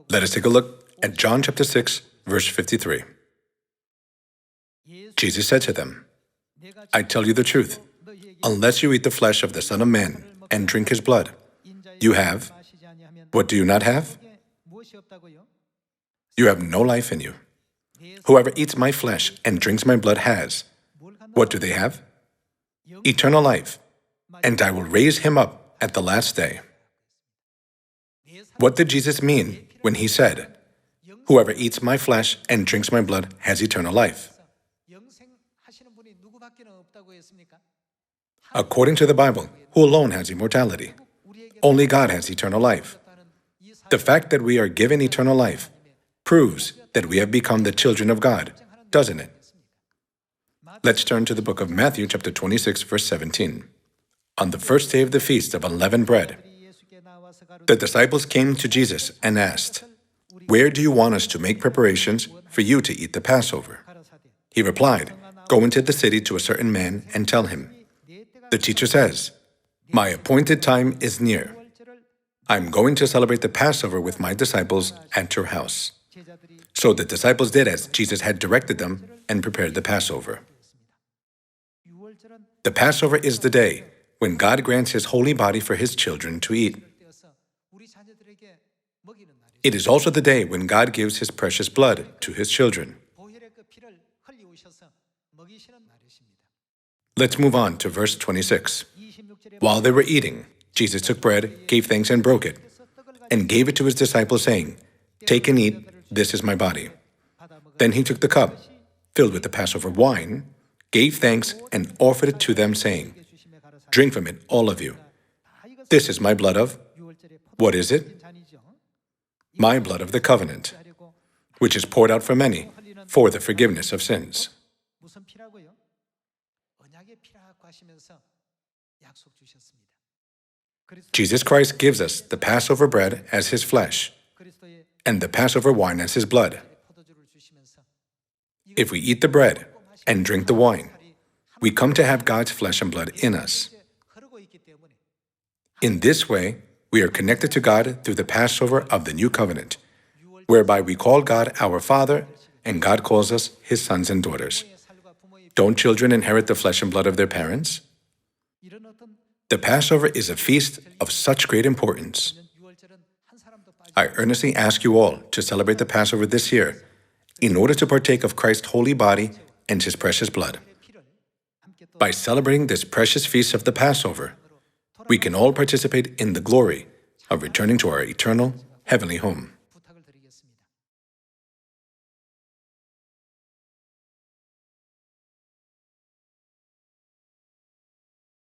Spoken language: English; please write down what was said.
Let us take a look at John chapter 6, verse 53. Jesus said to them, I tell you the truth, unless you eat the flesh of the Son of Man and drink his blood, you have, what do you not have? You have no life in you. Whoever eats my flesh and drinks my blood has, what do they have? Eternal life, and I will raise him up at the last day. What did Jesus mean when he said, whoever eats my flesh and drinks my blood has eternal life? According to the Bible, who alone has immortality? Only God has eternal life. The fact that we are given eternal life proves that we have become the children of God, doesn't it? Let's turn to the book of Matthew, chapter 26, verse 17. On the first day of the feast of unleavened bread, the disciples came to Jesus and asked, where do you want us to make preparations for you to eat the Passover? He replied, go into the city to a certain man and tell him, the teacher says, my appointed time is near. I'm going to celebrate the Passover with my disciples at your house. So the disciples did as Jesus had directed them and prepared the Passover. The Passover is the day when God grants his holy body for his children to eat. It is also the day when God gives his precious blood to his children. Let's move on to verse 26. While they were eating, Jesus took bread, gave thanks and broke it, and gave it to his disciples, saying, take and eat, this is my body. Then he took the cup, filled with the Passover wine, gave thanks and offered it to them, saying, drink from it, all of you. This is my blood of, what is it? My blood of the covenant, which is poured out for many for the forgiveness of sins. Jesus Christ gives us the Passover bread as his flesh and the Passover wine as his blood. If we eat the bread and drink the wine, we come to have God's flesh and blood in us. In this way, we are connected to God through the Passover of the New Covenant, whereby we call God our Father and God calls us his sons and daughters. Don't children inherit the flesh and blood of their parents? The Passover is a feast of such great importance. I earnestly ask you all to celebrate the Passover this year in order to partake of Christ's holy body and his precious blood. By celebrating this precious feast of the Passover, we can all participate in the glory of returning to our eternal heavenly home.